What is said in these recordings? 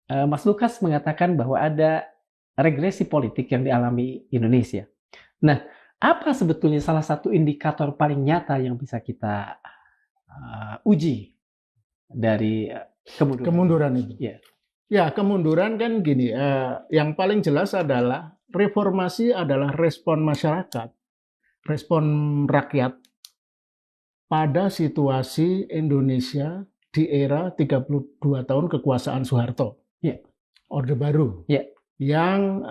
Mas Lukas mengatakan bahwa ada regresi politik yang dialami Indonesia. Nah, apa sebetulnya salah satu indikator paling nyata yang bisa kita uji dari kemunduran? Kemunduran itu. Ya. Ya, kemunduran kan gini, yang paling jelas adalah reformasi adalah respon masyarakat, respon rakyat pada situasi Indonesia di era 32 tahun kekuasaan Soeharto. Ya. Orde Baru. Ya. Yang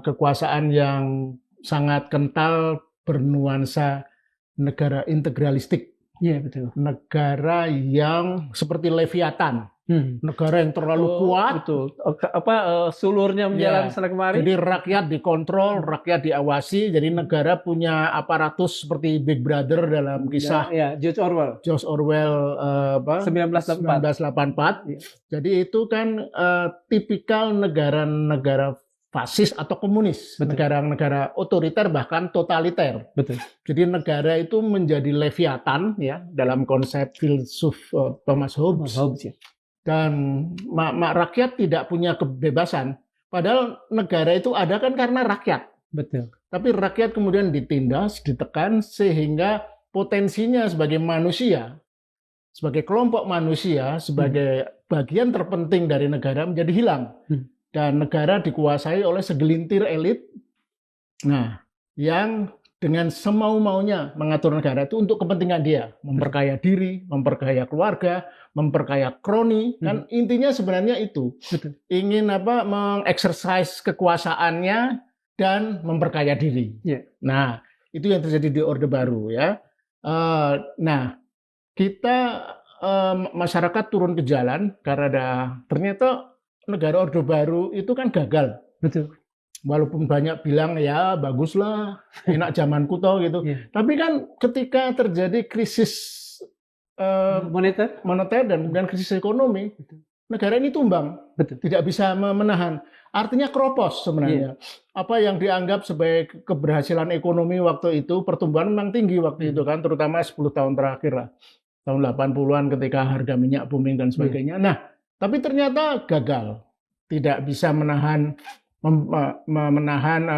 kekuasaan yang sangat kental bernuansa negara integralistik. Iya, betul. Negara yang seperti Leviathan. Negara yang terlalu kuat. Betul. Sulurnya menjalan sana kemari. Jadi rakyat dikontrol, rakyat diawasi. Jadi negara punya aparatus seperti Big Brother dalam kisah George Orwell. 1984. Ya. Jadi itu kan tipikal negara-negara fasis atau komunis, negara-negara otoriter bahkan totaliter. Betul. Jadi negara itu menjadi Leviathan ya dalam konsep filsuf Thomas Hobbes. Ya. Dan rakyat tidak punya kebebasan. Padahal negara itu ada kan karena rakyat. Betul. Tapi rakyat kemudian ditindas, ditekan sehingga potensinya sebagai manusia, sebagai kelompok manusia, sebagai bagian terpenting dari negara menjadi hilang. Dan negara dikuasai oleh segelintir elit. Nah, yang dengan semau-maunya mengatur negara itu untuk kepentingan dia, memperkaya diri, memperkaya keluarga, memperkaya kroni, kan intinya sebenarnya itu. Betul. Ingin mengeksersis kekuasaannya dan memperkaya diri. Yeah. Nah, itu yang terjadi di Orde Baru ya. Nah, kita masyarakat turun ke jalan karena ternyata negara Orde Baru itu kan gagal. Betul. Walaupun banyak bilang ya baguslah, enak zamanku toh gitu. Yeah. Tapi kan ketika terjadi krisis moneter dan kemudian krisis ekonomi, negara ini tumbang. Betul. Tidak bisa menahan. Artinya kropos sebenarnya. Yeah. Apa yang dianggap sebagai keberhasilan ekonomi waktu itu, pertumbuhan memang tinggi waktu itu kan, terutama 10 tahun terakhir lah. Tahun 80-an ketika harga minyak booming dan sebagainya. Yeah. Nah, tapi ternyata gagal. Tidak bisa menahan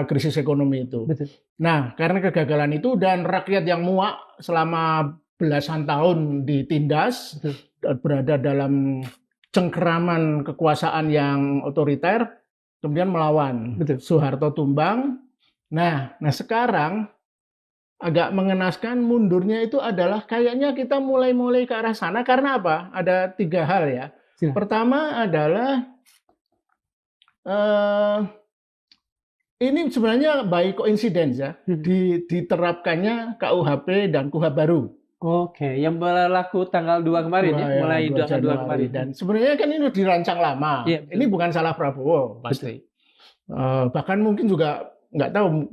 krisis ekonomi itu. Betul. Nah, karena kegagalan itu dan rakyat yang muak selama belasan tahun ditindas, berada dalam cengkeraman kekuasaan yang otoriter, kemudian melawan. Betul. Soeharto tumbang. Nah sekarang agak mengenaskan mundurnya itu adalah kayaknya kita mulai ke arah sana karena apa? Ada 3 hal ya. Pertama adalah ini sebenarnya by coincidence ya, diterapkannya KUHP dan KUHP baru. Oke, yang berlaku tanggal 2 kemarin mulai 2 kemarin. Dan sebenarnya kan ini dirancang lama. Ya, ini bukan salah Prabowo pasti. Bahkan mungkin juga nggak tahu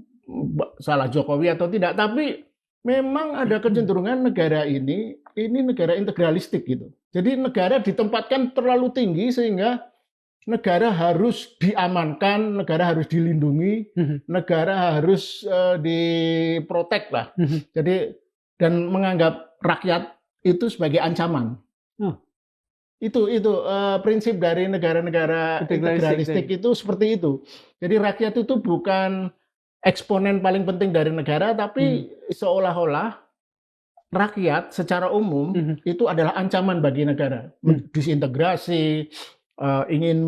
salah Jokowi atau tidak, tapi memang ada kecenderungan negara ini negara integralistik gitu. Jadi negara ditempatkan terlalu tinggi sehingga negara harus diamankan, negara harus dilindungi, negara harus diprotek lah. Jadi dan menganggap rakyat itu sebagai ancaman. Itu prinsip dari negara-negara integralistik itu seperti itu. Jadi rakyat itu bukan eksponen paling penting dari negara, tapi seolah-olah rakyat secara umum itu adalah ancaman bagi negara. Disintegrasi, ingin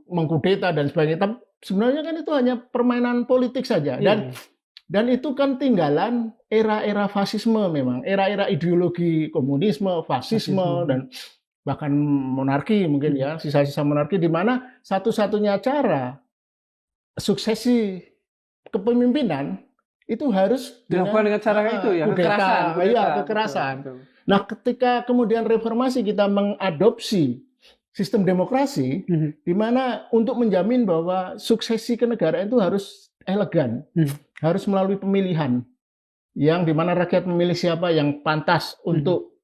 mengkudeta dan sebagainya. Tapi sebenarnya kan itu hanya permainan politik saja. Dan itu kan tinggalan era-era fasisme memang. Era-era ideologi komunisme, fasisme, dan bahkan monarki mungkin ya. Sisa-sisa monarki di mana satu-satunya cara suksesi kepemimpinan itu harus dilakukan dengan cara itu ya, kekerasan. Nah, ketika kemudian reformasi kita mengadopsi sistem demokrasi, di mana untuk menjamin bahwa suksesi kenegaraan itu harus elegan, harus melalui pemilihan, yang di mana rakyat memilih siapa yang pantas untuk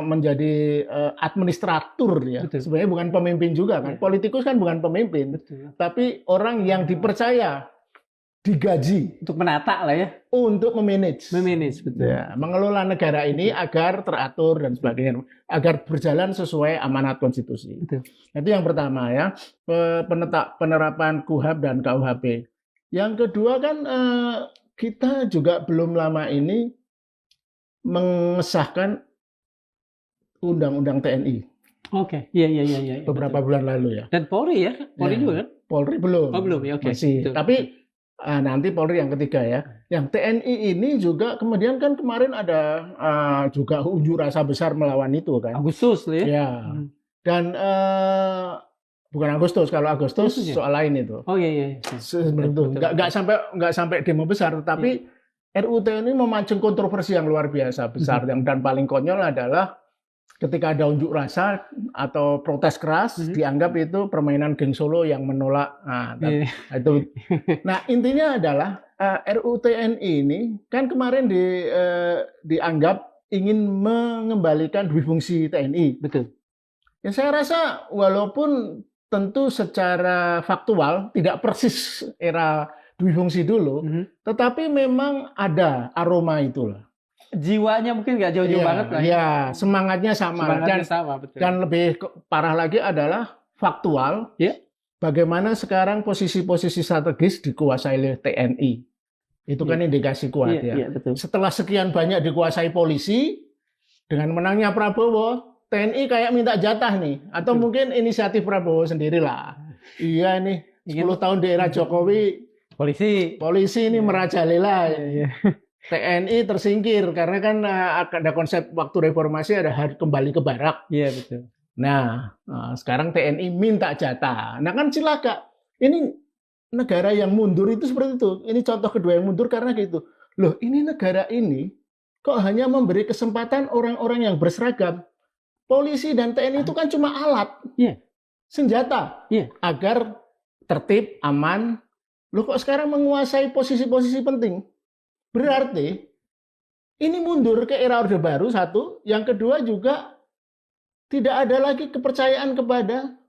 menjadi administratur ya. Sebenarnya bukan pemimpin juga kan. Politikus kan bukan pemimpin, tapi orang yang dipercaya digaji Untuk menata lah ya, untuk memanage. memanage betul. Ya, mengelola negara ini agar teratur dan sebagainya, agar berjalan sesuai amanat konstitusi. Betul. Itu yang pertama ya, penerapan KUHP dan KUHP. Yang kedua kan kita juga belum lama ini mengesahkan Undang-Undang TNI Oke, iya. beberapa Betul. bulan lalu ya. Dan Polri ya, Polri Ya. juga kan? Polri belum. Oh belum ya, oke. Masih. Betul. Tapi nanti Polri yang ketiga ya. Yang TNI ini juga kemudian kan kemarin ada juga unjuk rasa besar melawan itu kan. Agustus lah ya. Ya. Dan bukan Agustus. Kalau Agustus Agustus ya? soal lain itu. Oh iya. Seperti itu. Betul. Nggak sampai demo besar, tetapi RUU TNI memancing kontroversi yang luar biasa besar. Dan paling konyol adalah ketika ada unjuk rasa atau protes keras, dianggap itu permainan geng Solo yang menolak. Itu. Nah, intinya adalah RUU TNI ini kan kemarin dianggap ingin mengembalikan dui fungsi TNI. Betul. Ya, saya rasa walaupun tentu secara faktual tidak persis era dui fungsi dulu, tetapi memang ada aroma itulah. Jiwanya mungkin nggak jauh-jauh banget lah. Iya, semangatnya sama. Semangatnya sama, betul. Dan lebih parah lagi adalah faktual. Ya. Bagaimana sekarang posisi-posisi strategis dikuasai oleh TNI. Itu kan indikasi kuat ya. Iya, betul. Setelah sekian banyak dikuasai polisi, dengan menangnya Prabowo, TNI kayak minta jatah nih. Atau mungkin inisiatif Prabowo sendirilah. Iya nih, 10 tahun di era Jokowi, polisi ini merajalela. Iya. TNI tersingkir karena kan ada konsep waktu reformasi ada kembali ke barak. Iya, betul. Nah, sekarang TNI minta jatah. Nah kan cilaka. Ini negara yang mundur itu seperti itu. Ini contoh kedua yang mundur karena gitu. Loh, ini negara ini kok hanya memberi kesempatan orang-orang yang berseragam. Polisi dan TNI itu kan cuma alat. Senjata. Agar tertib, aman. Loh kok sekarang menguasai posisi-posisi penting? Berarti ini mundur ke era Orde Baru satu, yang kedua juga tidak ada lagi kepercayaan kepada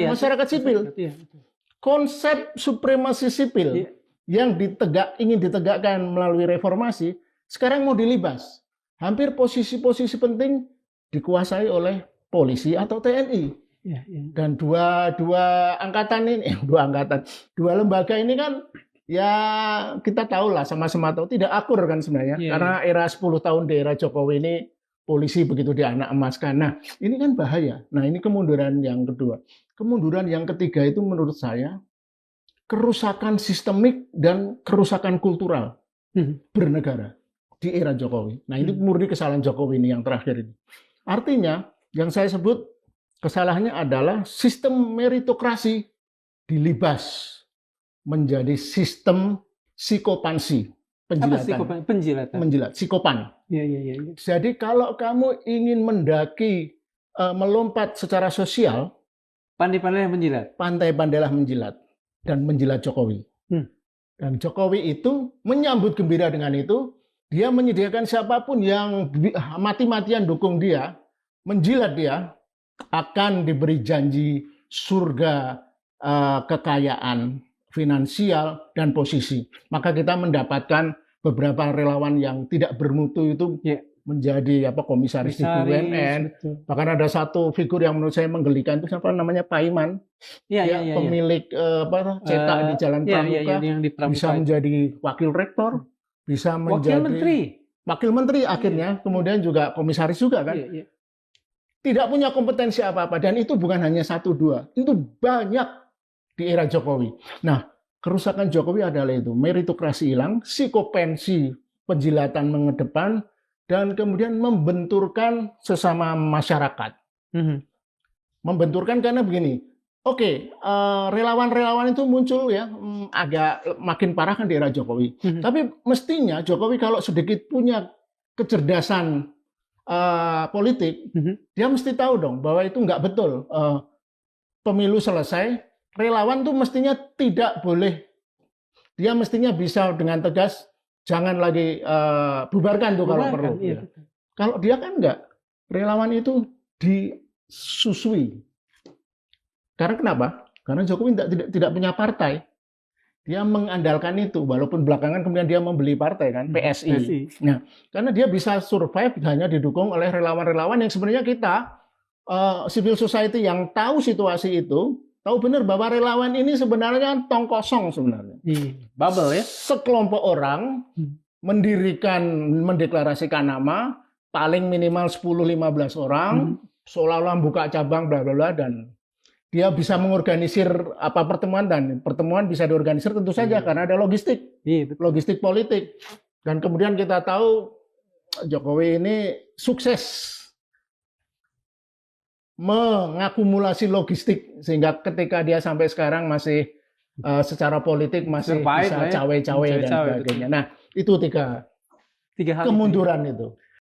masyarakat sipil. Konsep supremasi sipil yang ingin ditegakkan melalui reformasi sekarang mau dilibas. Hampir posisi-posisi penting dikuasai oleh polisi atau TNI. Dan dua lembaga ini kan ya kita tahu lah, sama-sama tahu tidak akur kan sebenarnya. Karena era 10 tahun di era Jokowi ini polisi begitu dianak emaskan. Nah ini kan bahaya. Nah ini kemunduran yang kedua. Kemunduran yang ketiga itu menurut saya kerusakan sistemik dan kerusakan kultural bernegara di era Jokowi. Nah ini murni kesalahan Jokowi ini yang terakhir ini. Artinya yang saya sebut kesalahannya adalah sistem meritokrasi dilibas menjadi sistem psikopansi, penjilat, psikopan. Jadi kalau kamu ingin mendaki, melompat secara sosial, pandai-pandailah menjilat dan menjilat Jokowi. Dan Jokowi itu menyambut gembira dengan itu, dia menyediakan siapapun yang mati-matian dukung dia, menjilat dia, akan diberi janji surga, kekayaan finansial dan posisi. Maka kita mendapatkan beberapa relawan yang tidak bermutu itu menjadi komisaris di BUMN. Bahkan ada satu figur yang menurut saya menggelikan itu siapa namanya Paiman. Pemilik cetak di Jalan Pramuka, bisa menjadi wakil rektor, bisa menjadi wakil menteri akhirnya, kemudian juga komisaris juga kan. Tidak punya kompetensi apa-apa, dan itu bukan hanya 1-2, itu banyak di era Jokowi. Nah, kerusakan Jokowi adalah itu, meritokrasi hilang, psikopensi, penjilatan mengedepan, dan kemudian membenturkan sesama masyarakat. Membenturkan karena begini, relawan-relawan itu muncul ya, agak makin parah kan di era Jokowi. Tapi mestinya Jokowi kalau sedikit punya kecerdasan politik, dia mesti tahu dong bahwa itu nggak betul. Pemilu selesai, relawan tuh mestinya tidak boleh, dia mestinya bisa dengan tegas, jangan lagi bubarkan tuh kalau perlu. Kalau dia kan enggak, relawan itu disusui. Karena kenapa? Karena Jokowi tidak punya partai. dia mengandalkan itu, walaupun belakangan kemudian dia membeli partai kan, PSI. PSI. Nah, karena dia bisa survive hanya didukung oleh relawan-relawan yang sebenarnya kita civil society yang tahu situasi itu, tahu benar bahwa relawan ini sebenarnya tong kosong sebenarnya. Bubble ya. Sekelompok orang mendeklarasikan nama, paling minimal 10-15 orang, seolah-olah buka cabang bla bla bla, dan dia bisa mengorganisir apa pertemuan, dan pertemuan bisa diorganisir tentu saja karena ada logistik, logistik politik. Dan kemudian kita tahu Jokowi ini sukses mengakumulasi logistik sehingga ketika dia sampai sekarang masih secara politik masih bisa cawe-cawe dan sebagainya. Nah, itu tiga hal kemunduran itu.